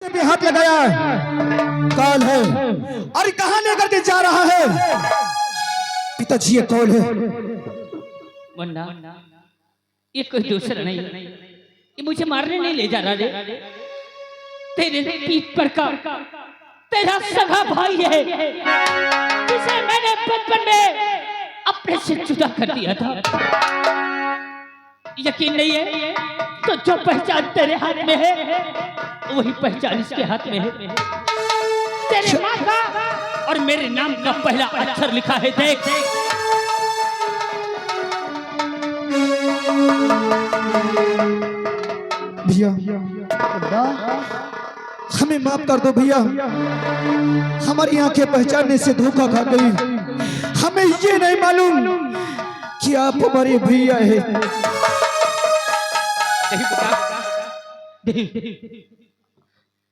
पे हाथ लगाया है, कौन है और कहां लेकर के जा रहा है? पिताजी ये कौन है? मुन्ना, ये कोई दूसरा नहीं, ये मुझे मारने नहीं ले जा रहा रे। तेरे पीठ पर का तेरा सगा भाई है, जिसे मैंने बचपन में अपने से जुदा कर दिया था। यकीन नहीं है तो जो पहचान तेरे हाथ में है वही पहचान इसके हाथ में है। तेरे माँ का और मेरे नाम का पहला अक्षर लिखा है, देख। भैया हमें माफ कर दो भैया, हमारी आंखें पहचानने से धोखा खा गई। हमें ये नहीं मालूम कि आप हमारे भैया है।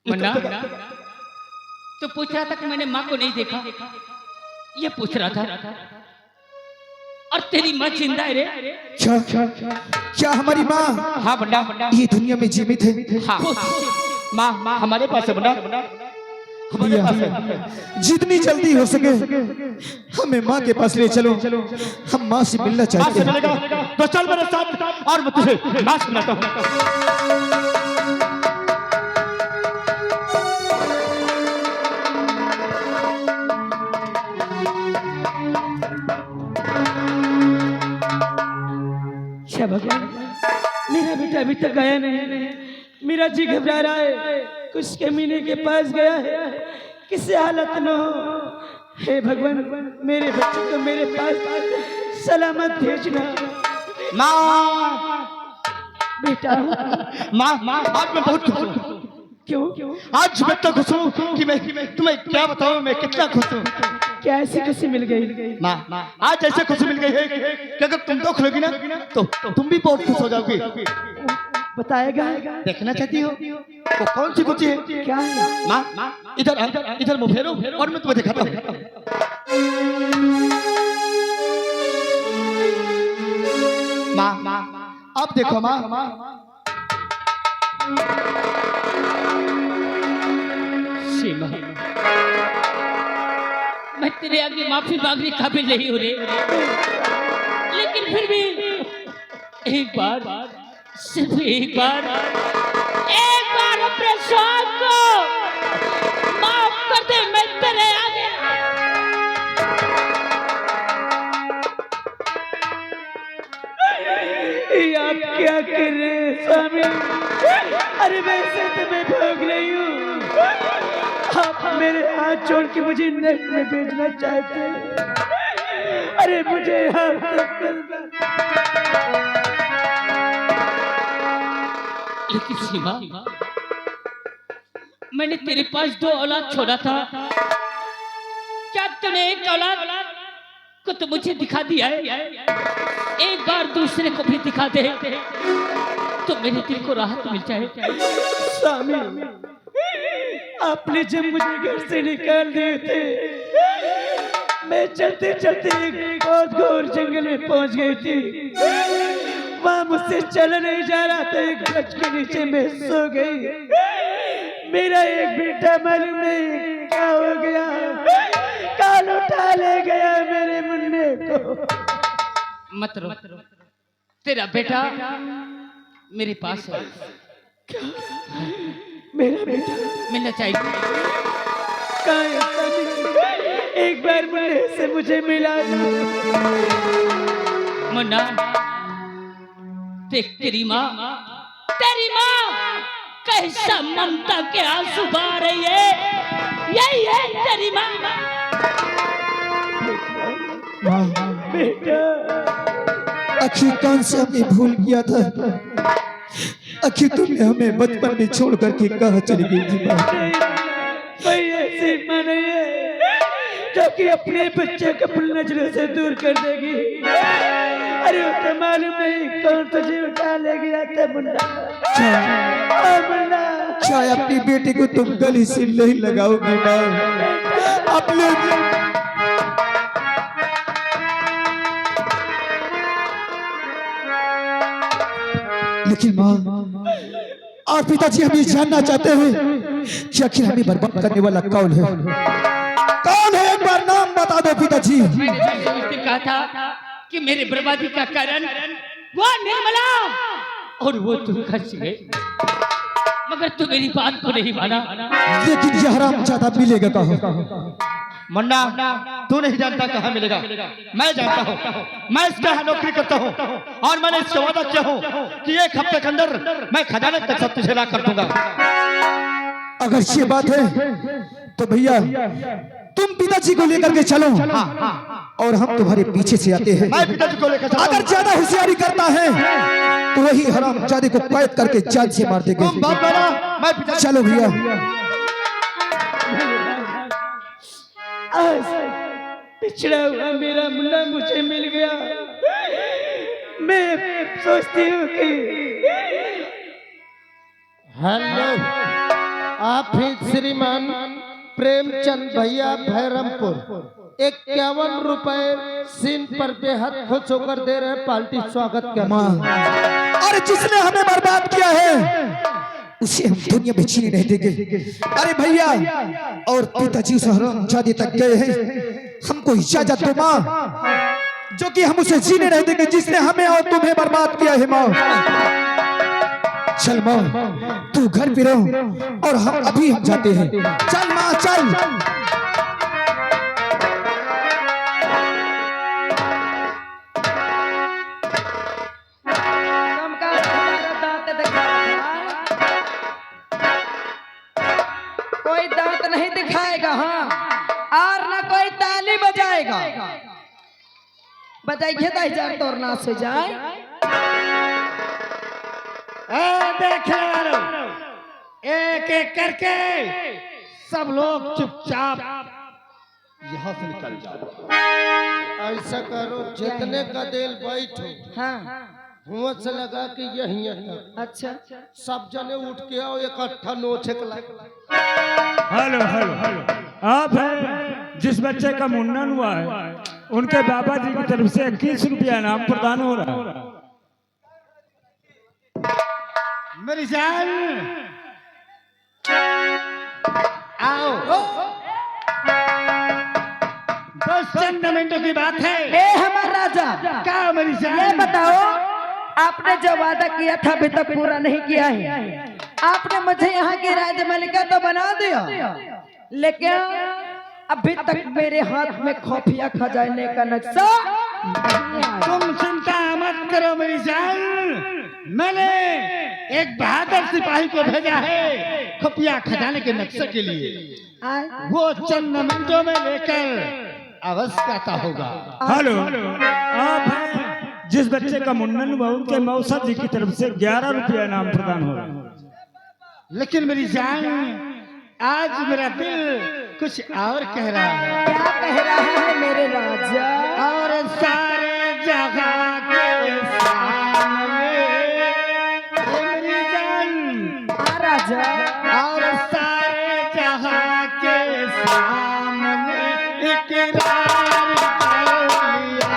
मुन्ना, तो पूछ रहा था कि मैंने माँ को नहीं देखा, ये पूछ रहा था। और तेरी माँ जिंदा है रे? क्या हमारी माँ? हाँ बंडा, ये दुनिया में जीवित है? हाँ माँ हमारे पास है बंडा, हमारे पास है। जितनी जल्दी हो सके हमें माँ के पास ले चलो, हम माँ से मिलना चाहते हैं। तो चल मेरे साथ और मैं तुझे माँ से मिलाता हूँ। भगवान, मेरा बेटा अभी तक गया नहीं। मेरा जी घबरा रहा है, कुछ कमीने के पास गया है, किसी हालत न हो। हे भगवान, मेरे बच्चे को मेरे पास सलामत भेजना। माँ, बेटा, माँ, आज मैं बहुत खुश हूँ। क्यों? आज मैं इतना खुश हूँ कि मैं तुम्हें क्या बताऊँ, मैं कितना खुश हूँ। क्या ऐसी खुशी मिल गई? माँ, आज ऐसे खुशी मिल गई है कि अगर तुम तो खुलोगी ना तो तुम भी बहुत खुश हो जाओगी। बताएगा? देखना चाहती हो वो कौन सी खुशी है? क्या है? माँ, इधर मुँह फेरो और मैं तुम्हें दिखाता हूँ। माँ, अब देखो माँ, सीमा, मैं तेरे आगे माफी मांगने काबिल नहीं हूँ रे, लेकिन फिर भी एक बार, सिर्फ एक बार अपने स्वाद को माफ कर दे। मैं तेरे आगे आप क्या कर रहे हैं स्वामी? अरे वैसे तो मैं भोग रही हूँ, आप मेरे हाथ छोड़ के मुझे नरक में भेजना चाहते हैं। अरे मुझे लेकिन सीमा, मैंने तेरे पास 2 औलाद छोड़ा था, क्या तूने एक औलाद को तो मुझे दिखा दिया है? एक बार दूसरे को भी दिखा दे तो मेरे दिल को राहत मिल जाए। स्वामी, आपने जब मुझे घर से निकाल दिए थे, मैं चलते चलते एक बहुत घोर जंगल में पहुंच गई थी। वहां मुझसे चल नहीं जा रहा था, एक गछ के नीचे मैं सो गई। मेरा एक बेटा मालूम नहीं क्या हो गया, काल उठा ले गया मेरे मुन्ने को। मत रो, तेरा बेटा मेरे पास है। मेरा बेटा मिलना चाहिए। एक बार मुन्ने से मुझे मिला। मुन्ना, देख तेरी माँ कैसा ममता के आंसू बहा रही है। यही है तेरी माँ। बेटा, आखिर कौन सा हमने भूल किया था? आखिर तुमने हमें बचपन में छोड़ करके कहाँ चली गई थी? कोई ऐसी माँ नहीं है जो कि अपने बच्चे को अपनी नजरों से दूर कर देगी। अरे तो मालूम नहीं कौन तुझे उठा ले गया था मुन्ना। क्या अपनी बेटी को तुम गले से नहीं लगाओगी माँ? अपने लेकिन माँ और पिताजी हम ये जानना चाहते हैं कि आखिर हमें बर्बाद करने वाला कौन है? कौन है, एक बार नाम बता दो पिताजी। मैंने तुमसे उस दिन कहा था कि मेरे बर्बादी का कारण वो निर्मला और वो तुम खर्च गए, मगर तू मेरी बात को नहीं माना। लेकिन ये हरामजादा मिलेगा कहाँ? मुन्ना, तू नहीं जानता कहाँ मिलेगा, मैं जानता हूँ। मैं इसका यहाँ नौकरी करता हूँ और मैंने इससे वादा किया हूँ कि 1 हफ्ते के अंदर मैं खजाने तक सब तुझे ला कर दूंगा। अगर ये बात है तो भैया तुम पिताजी को लेकर के चलो, और हम तुम्हारे पीछे से आते हैं। मैं पिताजी को लेकर चलता हूं। अगर ज्यादा होशियारी करता है तो वही हरामजादे को कैद करके जान से मार देंगे। तुम बात माना, मैं पिताजी। चलो भैया। आज पिछड़ा हुआ मेरा मुन्ना मुझे मिल गया। मैं सोचती हूँ कि हेलो, आप ही श्रीमान प्रेमचंद भैया भैरमपुर 51 रुपए सीन पर बेहद खुश होकर दे रहे, पार्टी स्वागत कर। अरे जिसने हमें बर्बाद किया है उसे हम दुनिया में जीने नहीं देंगे। अरे भैया, और पिताजी उस हरामजादे तक गए हैं, हमको इजाजत दो माँ, जो कि हम उसे जीने नहीं देंगे जिसने हमें और तुम्हें बर्बाद किया है। माँ चल माँ, तू घर पे रहो और हम अभी हम जाते हैं। चल माँ चल। कोई दांत नहीं दिखाएगा, हाँ, और ना कोई ताली बजाएगा। बजाइए तो हजार तोड़ना से जाए। देख लो, एक एक करके सब लोग चुपचाप यहाँ से निकल जाओ। ऐसा करो, जितने का दिल बैठो, हाँ, हुआ से लगा कि यही है। अच्छा, सब जने उठ के आओ, इकट्ठा नोचे के लग। हेलो हेलो हेलो, आप हैं जिस बच्चे का मुंडन हुआ है, उनके बाबा जी की तरफ से 21 रुपया इनाम प्रदान हो रहा है। मेरी जान आओ। बस चंद मिनटों की बात है। ए हमारा राजा, क्या मेरी जान? ये बताओ, आपने जो वादा किया था अभी तक पूरा नहीं किया है। आपने मुझे यहाँ की राजमलिका तो बना दिया, लेकिन अभी तक मेरे हाथ में खुफिया खजाने का नक्शा नहीं आया। तुम चिंता मत करो मेरी जान, मैंने एक बहादुर सिपाही को भेजा है खुफिया खजाने के नक्शे के लिए। वो चंद मिनटों में लेकर अवश्य आता होगा। हेलो, आप हैं जिस बच्चे का मुंडन हुआ, उनके मौसा जी की तरफ से 11 रुपया इनाम प्रदान हो रहा है। लेकिन मेरी जान, आज मेरा दिल कुछ और कह रहा है। क्या कह रहा है मेरे राजा? और सारे जगह के सामने मेरी जान, हाँ राजा, और सारे जगह के सामने इकरार कर लिया।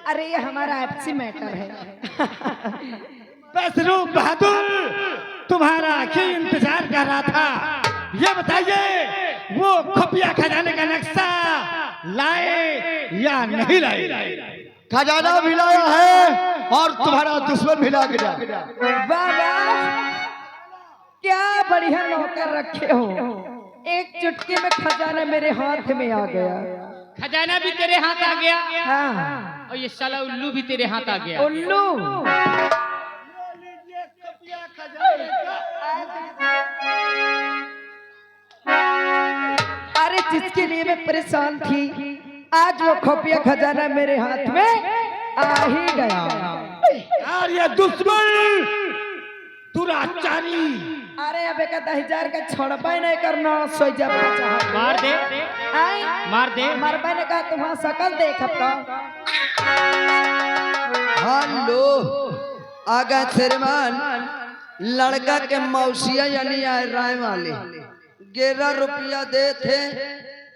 अरे ये हमारा आपसी मैटर है। बस रूप बहादुर, तुम्हारा ही इंतजार कर रहा था। ये बताइए, वो खुफिया खजाने का नक्शा लाए या नहीं लाए? खजाना भी लाया है और तुम्हारा दुश्मन भी ला गया। वाह वाह, क्या बढ़िया नौकर रखे हो। एक चुटकी में खजाना मेरे हाथ में आ गया। खजाना भी तेरे हाथ आ गया, हाँ, और ये साला उल्लू भी तेरे हाथ आ गया। उल्लू। अरे जिसके लिए मैं परेशान थी, आज वो खुफिया खजाना मेरे हाथ में आ ही गया। और ये दुश्मन दुराचारी अरे अब 1000 का छोड़ पाए नहीं करना सोई जब मार दे मार दे। मरबा ने कहा तुम्हारा शकल देख अपना। हेलो आगा श्रीमान लड़का के मौसिया यानी आए राय वाले 11 रुपया दे थे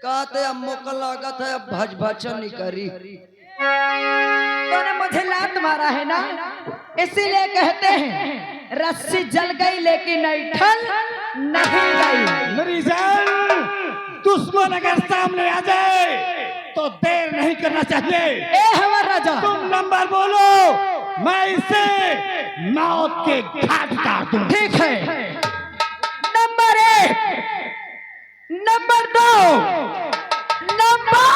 कहते अब मौका लागत है अब भजभचा नहीं करी। तूने मुझे लात मारा है ना इसीलिए कहते हैं रस्सी जल गई लेकिन ऐठन नहीं गई। मेरी जान दुश्मन अगर सामने आ जाए तो देर नहीं करना चाहिए। ए हमारा राजा तुम नंबर बोलो मैं इसे मौत के घाट उतार दूं। ठीक है नंबर 1 नंबर 2 नंबर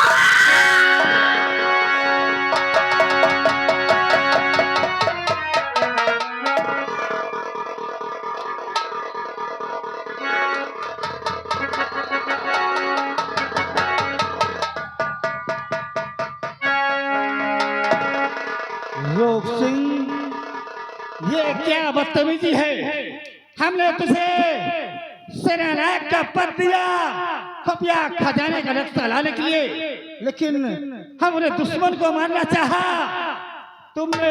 रोक सिंह ये क्या बदतमीजी है। हमने तुझे सेनानायक का पद दिया खुफिया खजाने का नक्शा लाने के लिए लेकिन हमने दुश्मन को मारना चाहा तुमने।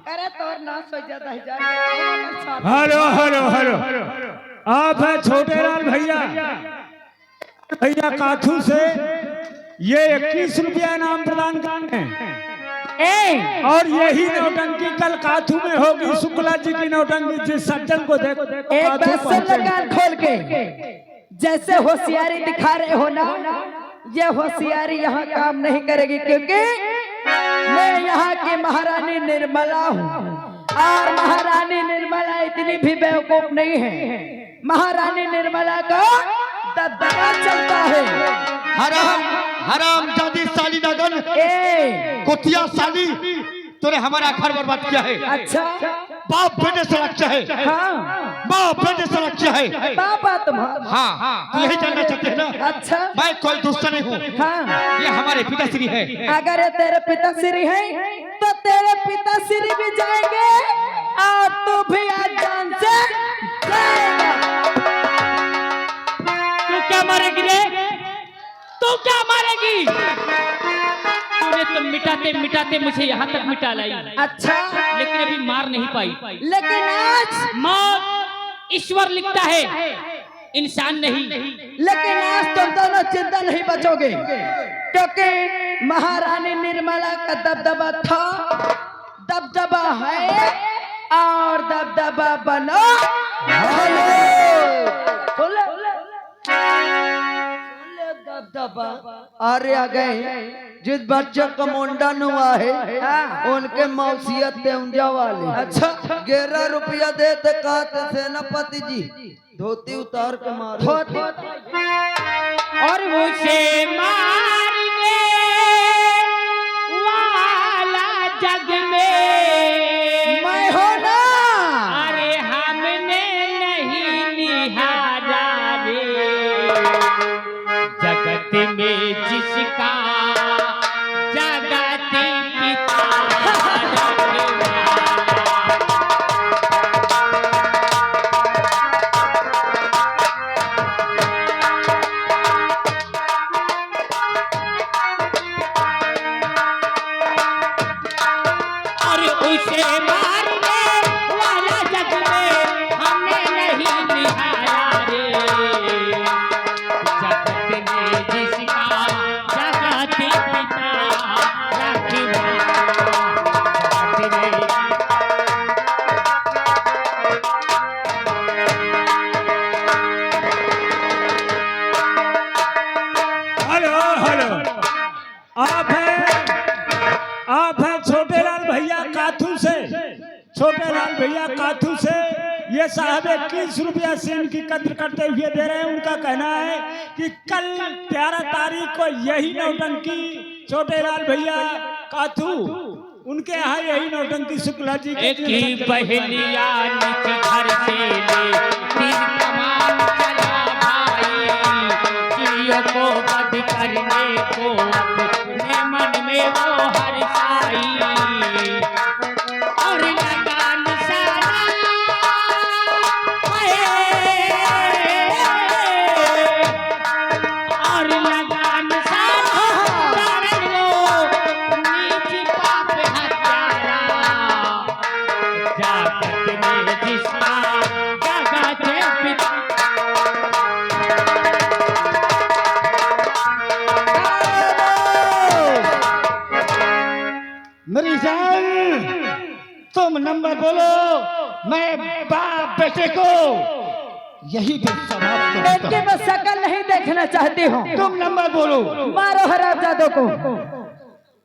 अरे तोर ना सो ज्यादा 1000 हेलो हेलो हेलो आप है छोटे लाल भैया भैया काथू से ये 21 रुपया इनाम प्रदान करते हैं और यही नौटंकी कल काथू में होगी। शुक्ला जी की नौटंकी जिस सज्जन को देखो एक बार सुन लो कान खोल के जैसे होशियारी दिखा रहे हो ना ये होशियारी यहाँ काम नहीं करेगी क्योंकि मैं यहाँ की महारानी निर्मला हूँ और महारानी निर्मला इतनी भी बेवकूफ नहीं है। महारानी निर्मला का दबदबा चलता है। हराम हराम जादी साली नगन कुतिया साली तूने हमारा घर बर्बाद किया है। अच्छा बाप बेटे से रक्षा है। हाँ बाप बेटे से रक्षा है। पापा तुम्हारा हाँ तू यही जानना चाहते है ना। अच्छा मैं कोई दुश्मन नहीं हूँ। हाँ ये हमारे पिताश्री है। अगर ये तेरे पिताश्री है तो तेरे पिताश्री भी जाएंगे और तू भी आज जान से जाएगा। तू क्या मारेगी रे? तू क्या मारेगी? तूने तो मिटाते मिटाते मुझे यहाँ तक मिटा लाई। अच्छा लेकिन अभी मार नहीं पाई। लेकिन आज मौत ईश्वर लिखता है इंसान नहीं। लेकिन आज तुम दोनों चिंता नहीं बचोगे क्योंकि महारानी निर्मला का दबदबा था दबदबा है और दबदबा बनो। अरे आ गए जिस बच्चे का मुंडन हुआ है उनके मौसियत तेउंजा वाले। अच्छा 11 रुपया देते कहते सेनापति जी धोती उतार के मारो। और उसे मारने वाला जग में मैं हो ना। अरे हमने नहीं निहारा रे जगत में जिसका जगत पिता और उसे मारने वाला जग में हमने नहीं निहारा रे जगत में जिसका जगत पिता रखवाला जगत में हेलो हेलो आप हैं छोटे लाल भैया काथू से। छोटे लाल भैया काथू से ये साहब 21 रुपया से इनकी कद्र करते हुए दे रहे हैं। उनका कहना है कि कल 11 तारीख को यही नौटंकी छोटे लाल भैया काथू उनके यहाँ यही नौटंकी शुक्ला जी एक ही पहलिया नीचे घर से ले तीर कमान चला भाई बुराइयों को बद करने को अपने मन में वो हर्षाई और लगा निशाना और लगा निशाना कारण वो नीच पाप हत्यारा जागत में जिसका जगत पिता मेरी जान तुम नंबर बोलो, मैं बाप बेटे को यही पे समाप्त करता इनकी हूं। मैं शक्ल नहीं देखना चाहती हूँ। तुम नंबर बोलो। मारो हरामजादों को।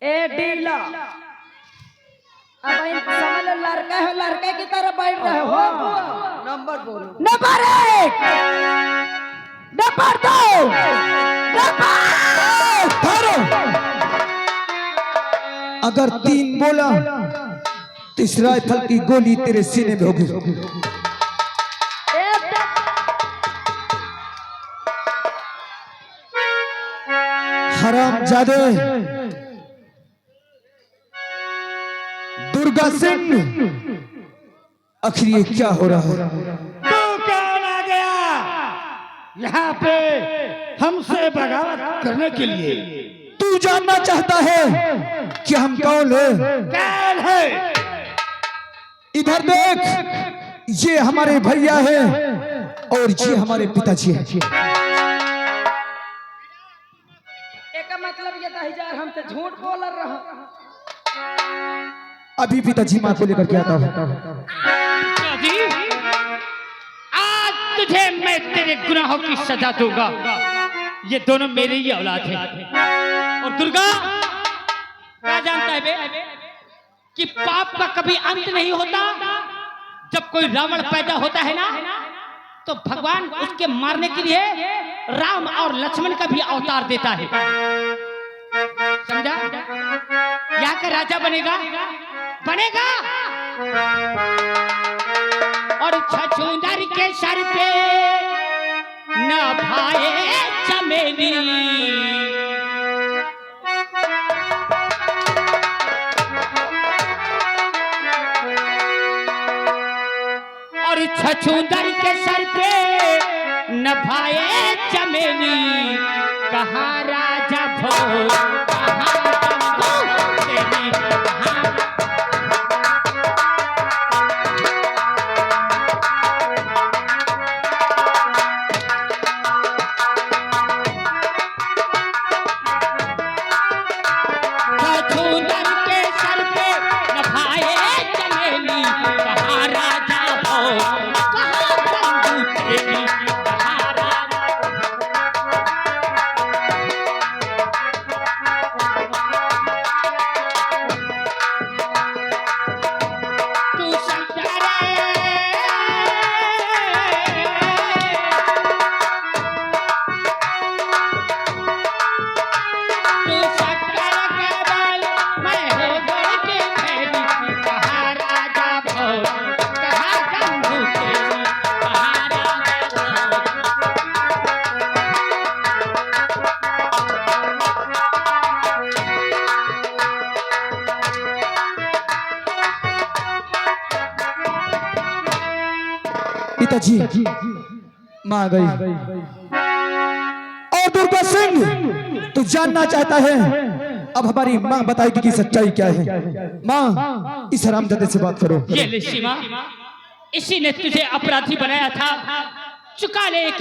ए डीला, अब इन समझ लो लड़का है, लड़के की तरह बैठ रहे हो। नंबर बोलो। नंबर 1, नंबर 2, नंबर ठहरो। अगर 3 बोला तो इस राइफल की गोली तेरे सीने में होगी। हरामजादे दुर्गा सिंह, आखिर ये क्या हो रहा है? तू कौन आ गया यहाँ पे हमसे बगावत करने के लिए? तू जानना चाहता है कि हम कौन है? कौन है? इधर देख, ये हमारे भैया है और ये हमारे पिताजी है। एक मतलब ये दहिजार हमसे झूठ बोल रहा। अभी पिताजी माँ को लेकर के आता हूँ। जी, आज तुझे मैं तेरे गुनाहों की सजा दूंगा। ये दोनों मेरे ही औलाद हैं। और दुर्गा क्या जानता है बे कि पाप का कभी अंत नहीं होता। जब कोई रावण पैदा होता है ना, तो भगवान उसके मारने के लिए राम और लक्ष्मण का भी अवतार देता है। समझा? यहाँ का राजा बनेगा बनेगा और छछूंदर के सर पे न भाए चमेली और छछूंदर के सर पे न भाए चमेली। कहाँ राजा भोज कहाँ तेरी कहाँ छछूंदर के सर पे न भाए चमेली। कहाँ राजा भोज कहाँ बंधु तेरी कहाँ राजा तू शंकर तू शंकर के बल मैं हो गई के खेली। कहाँ राजा भोज कहाँ बंधु तेरी कहाँ राजा भोज पिताजी माँ आ गई। और दुर्गा सिंह, तू जानना चाहता है, अब हमारी माँ बताएगी कि सच्चाई क्या है। माँ, इस हरामजादे से बात करो। ये ले सीमा, इसी ने तुझे अपराधी बनाया था। चुका ले एक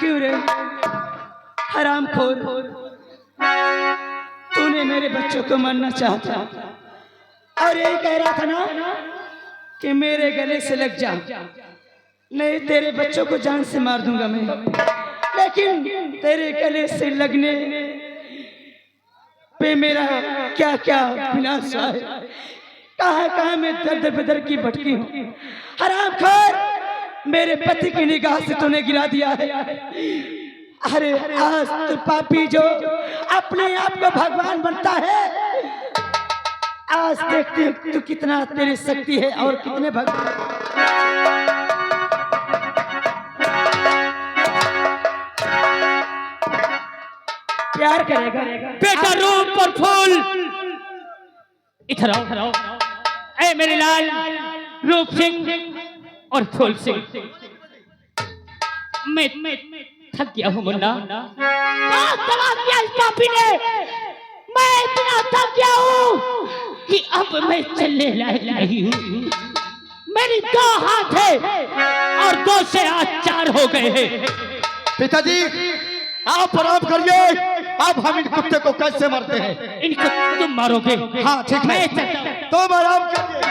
क्यों रे हरामखोर, तूने मेरे बच्चों को मारना चाहता और यही कह रहा था ना कि मेरे गले से लग जा, नहीं तेरे बच्चों को जान से मार दूंगा मैं। लेकिन तेरे गले से लगने पे मेरा क्या क्या विनाश है। कहाँ कहाँ मैं दर बदर की भटकी हूँ। हरामखोर, मेरे पति की निगाह से तूने गिरा दिया है। अरे आज तो पापी जो अपने आप को भगवान बनता है, आज देखते हैं तू कितना तेरी शक्ति है और कितने भगवान। प्यार करेगा। बेटा रूप और फूल, इधर आओ। ऐ मेरे लाल रूप सिंह और फूल सिंह, मैं थक गया हूँ मुन्ना। बहुत दवा किया इस पापी ने, मैं इतना थक गया हूँ कि अब मैं चलने लायक नहीं हूँ। मेरी 2 हाथ है और 2 से आज 4 हो गए हैं। पिताजी आप आराम करिए, अब हम इन कुत्ते को कैसे मारते हैं? इनको तुम मारोगे? हाँ ठीक है, मैं चलता हूँ। तुम आराम करिए।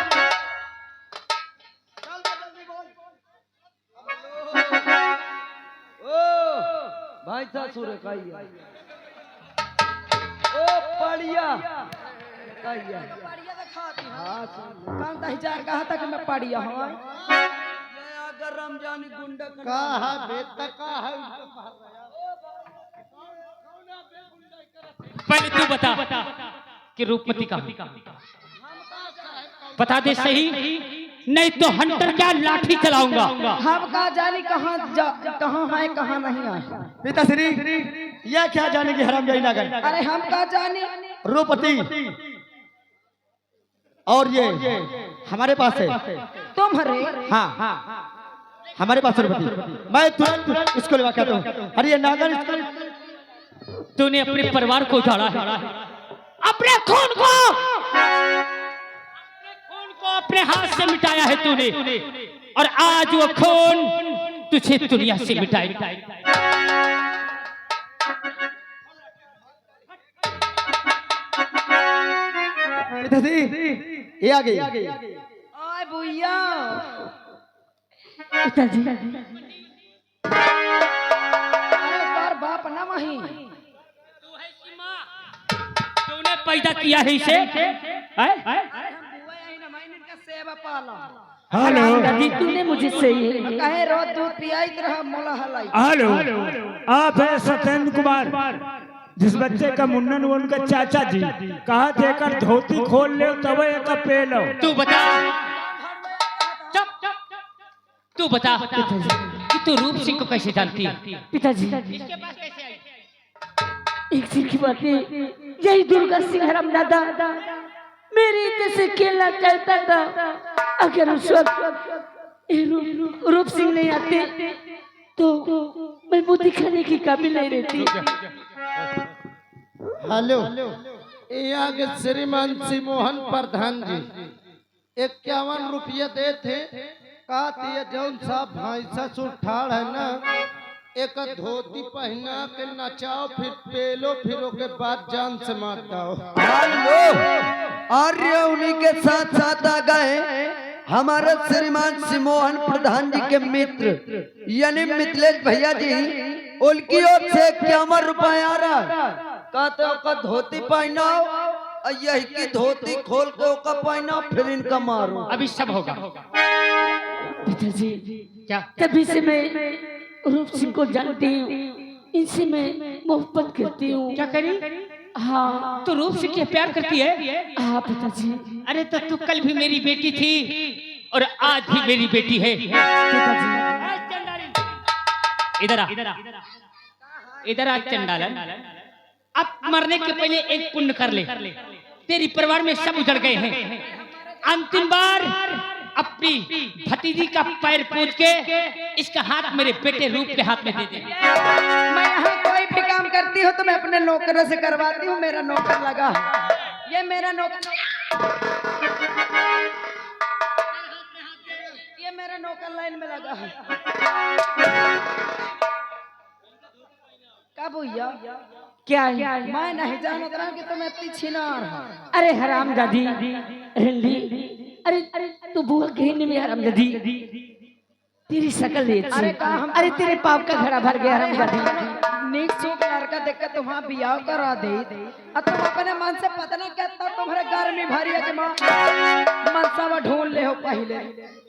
भाई साहब सूर्य खाइए। ओ पड़िया खाइए। हाँ कौन था हजार कहा था कि मैं पढ़िया हूँ। अगर रमजानी गुंडा कहा बेटा कहा पहले तू बता कि रूपमती का बता दे सही, नहीं तो हंटर क्या लाठी चलाऊंगा। हम कहा जानी कहाँ है कहाँ नहीं है। पिताश्री यह क्या जाने की हरामजादी ना करे। अरे हम कहा जानी रूपति और ये हमारे पास है। तुम हरे हाँ हमारे पास है रूपति। मैं तुरंत इसको लेवा के आता हूँ। अरे ये नागर इसको तूने अपने परिवार को उजाड़ा है, अपने खून को अपने हाथ से मिटाया है तूने, और आज वो खून तुझे दुनिया से मिटाएगा। पिताश्री ये आ गई। आय भैया पिताजी अरे तार बाप ना वही तूने पैदा किया है इसे, सेवा पाला। हेलो दादी तूने मुझे सही कहे रोज दूध पियाई तरह मोला हलाई। हेलो, आप है सत्येंद्र कुमार, जिस बच्चे का मुन्नन वो उनका चाचा जी। कहा देकर धोती खोल ले तब एक पे लो। तू बता, चुप, तू बता कि तू रूप सिंह को कैसे जानती है? पिताजी इसके पास कैसे आई? एक सिंह की बात है, यही दुर्गा सिंह हराम दादा मेरी जैसे खेलना चाहता था। अगर उस वक्त रूप सिंह नहीं आते तो मैं वो दिखाने की काबिल नहीं रहती। हेलो, ये आगे श्रीमान मोहन प्रधान जी 51 रुपये दे थे। कहा थी जौन सा भैंसा सुठाड़ है ना, एक धोती पहना के नचाओ, फिर पेलो, फिर के बाद जान से मार दो। आर्य उन्हीं के साथ साथ आ गए हमारे श्रीमान सिमोहन प्रधान जी के मित्र यानी मिथिलेश भैया जी। उनकी ओर से 51 रुपए आ रहा। कहते हो धोती पहनाओ, यही की धोती खोल के ओका पहनाओ, फिर इनका मारो। अभी सब होगा। पिताजी क्या? तभी से मैं रूप सिंह को जानती हूँ, इनसे मैं मोहब्बत करती हूँ। क्या करी? हाँ तू रूप सिंह से प्यार करती है? हाँ पिताजी। अरे तो तू कल भी मेरी बेटी थी और आज भी मेरी बेटी है। इधर आ, इधर आ चंडालन। अब मरने के पहले एक पुण्य कर ले। तेरी परिवार में सब उजड़ गए हैं। अंतिम बार अपनी भतीजी का पैर पूछ के इसका हाथ मेरे बेटे रूप के हाथ में दे दे। मैं यहाँ कोई भी काम करती हूँ तो मैं अपने नौकर से करवाती हूँ। मेरा नौकर लगा है, ये मेरा नौकर, ये मेरा नौकर लाइन में लगा है। क्या भैया क्या है? मैं नहीं जानता कि तुम इतनी छिनार हो। अरे हराम दादी रंडी, अरे तू बुआ कहने में हराम दादी तेरी शकल नहीं अच्छी। अरे तेरे पाप का घड़ा भर गया हराम दादी। नीक सूख लड़का देख के तुम्हारा बियाह करा दे, और तुम अपने मन से पता नहीं कहता तुम्हारे घर में भरी है कि मां मनसावा ढूंढ ले हो पहले।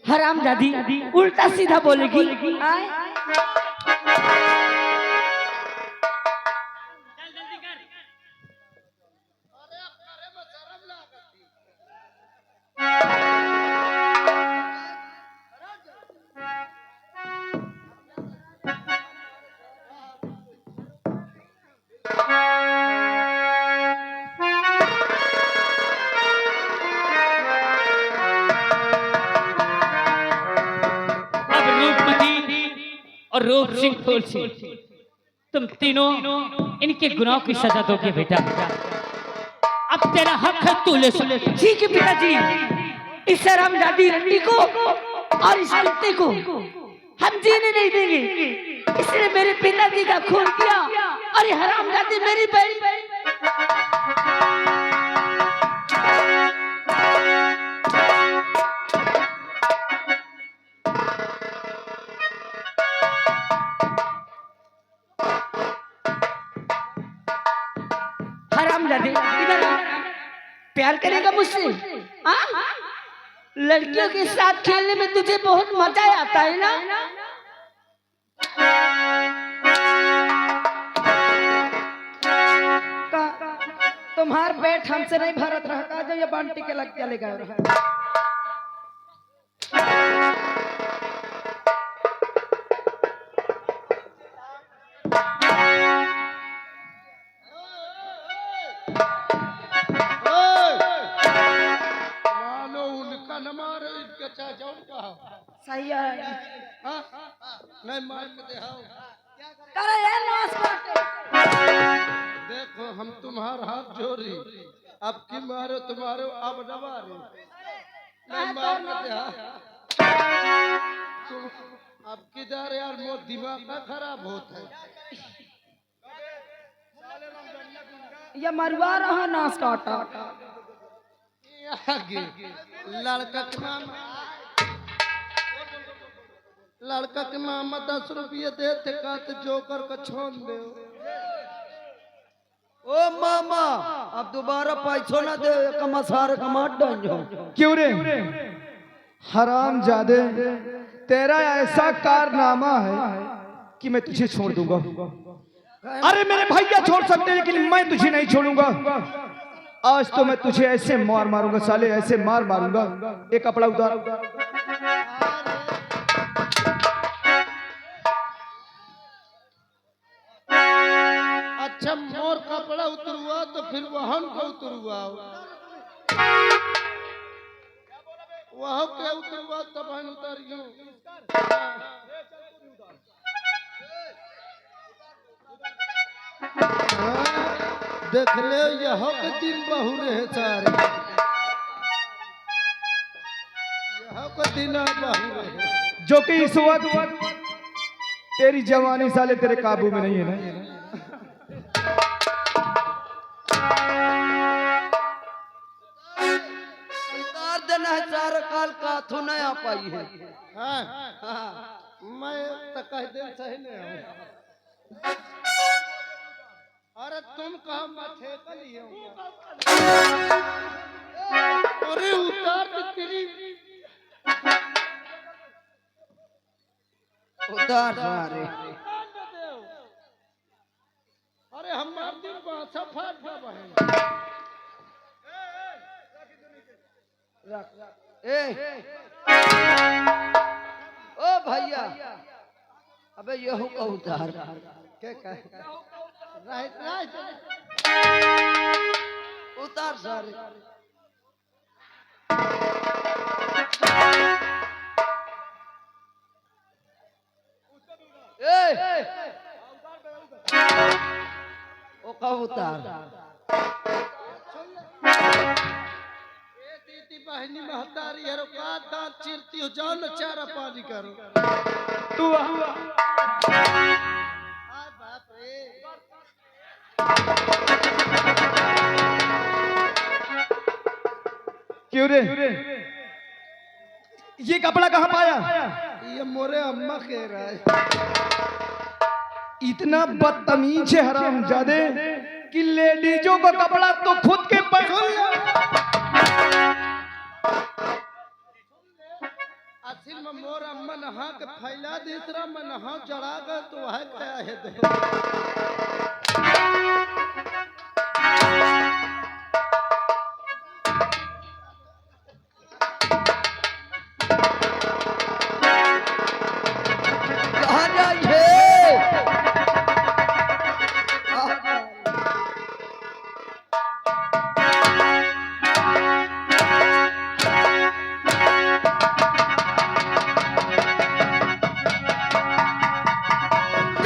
हराम दादी उल्टा सीधा बोलेगी। आए और रूप सिंह फूल सिंह, तुम तीनों इनके गुनाहों की सजा दोगे बेटा। अब तेरा हक है, तू ले सुन। ठीक है पिताजी, इस हरामजादी रंडी को और इस कुत्ते को हम जीने नहीं देंगे। इसने मेरे पिताजी का खून किया और ये हरामजादी मेरी बहन। हरामजादी इधर आ। प्यार करेगा मुझसे? हाँ? लड़कियों के साथ खेलने में तुझे बहुत मजा आता है ना? तुम्हार पेट हमसे नहीं भरत रहा का जो ये बांटी के लग चलेगा। मानो उनका न मारो, इनका चाचा उनका। सही है। हाँ? नहीं मार के दिखाओ। करे ये नाश काटे। देखो हम तुम्हारा हाथ जोड़ी, अब की मारो तुम्हारे, अब न मारो। नहीं मार के दिखाओ। तुम अब किधर यार, मोर दिमाग का खराब होता है। ये मरवा रहा नाश काटा। आगे लड़का के मामा, लड़का के मामा 10 रुपये देते का तो जोकर का छोड़ दे। ओ मामा, अब दोबारा पैसों ना दे, कमा सारे कमा डांजो। क्यों रे हराम जादे, तेरा ऐसा कारनामा है कि मैं तुझे छोड़ दूंगा। अरे मेरे भैया छोड़ सकते हैं लेकिन मैं तुझे नहीं छोड़ूंगा। आज तो मैं तुझे ऐसे मार मारूंगा साले, ऐसे मार मारूंगा। एक कपड़ा उतार। अच्छा मोर कपड़ा उतरुआ तो फिर वहन को उतरुआ, वह के उतरुआ तब हम उतरियो। देख ले यह के दिन बहु रहे सारे, यह के दिन बहु रहे, जो कि इस वक्त तेरी जवानी साले तेरे काबू में नहीं है ना। उतार देना है, सारा काल का थो नहीं आ पाई है। हाँ, मैं तो कह दे सही नहीं हूँ। अरे तुम कहा माथे का लिए हो? अरे उतार दे तेरी, उतार सारे। अरे हमार दिन बाछा फाट बहन। ए ओ भैया, अबे यहू का उतार। के कहे राइट राइट उतार सारे। ओ का उतार। दीदी बहनी महतारी है, का दांत चिरती हो, जाओ न चारा पानी करो। तू बाप रे, क्यों रे ये कपड़ा कहाँ पाया? ये मोरे अम्मा कह रहा है। इतना बदतमीज है हरामजादे कि लेडीजों का कपड़ा तो खुद के असिल में मोर अम्मा नहा के फैला दूसरा में नहा चढ़ा गए तो वह क्या है दे। कहाँ जाइए?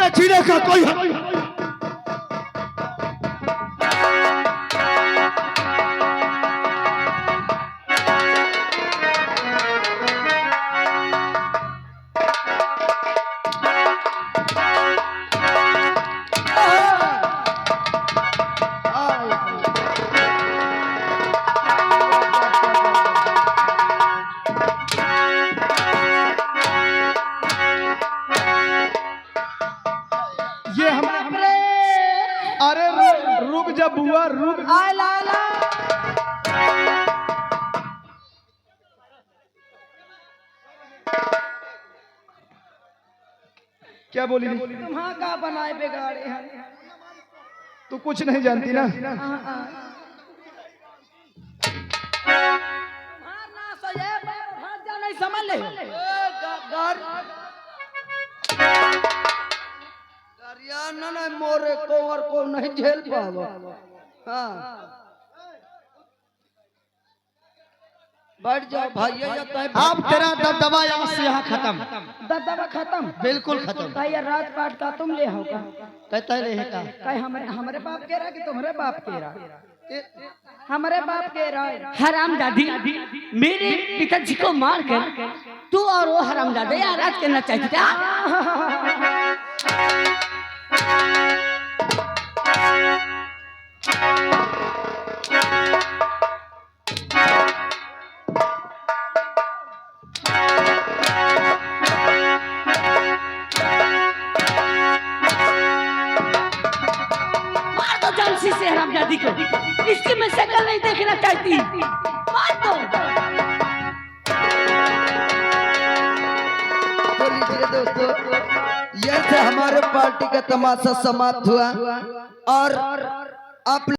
मेरे जीने का कोई हक नहीं। ये हमारे अरे रुक जा बुआ रुक। आला आला क्या बोली तुम्हां का बनाए बिगाड़े हैं। तू कुछ नहीं जानती ना। तुम्हार ना सहे भाग जा नहीं समझ ले। गरियाना ना मोरे को और को नहीं झेल पावा। हाँ बैठ जाओ भाई ये जाता है। अब तेरा दबदबा यहाँ से यहाँ खत्म, दबदबा खत्म बिल्कुल खत्म। भैया राजपाट का तुम ले हो का कहता है रहेगा कहीं हमारे बाप के रहा कि तुम्हारे बाप के रहा। हमारे बाप के रहा। हराम दादी मेरे पिताजी को मार कर तू और वो हराम दादा आराज करना चाहते थे। मार दो जानसी से हराम दादी को, इसकी मैं शक्ल नहीं देखना चाहती। मार दो। तो लीजिए दोस्तों यह से हमारे पार्टी का तमाशा समाप्त हुआ और आप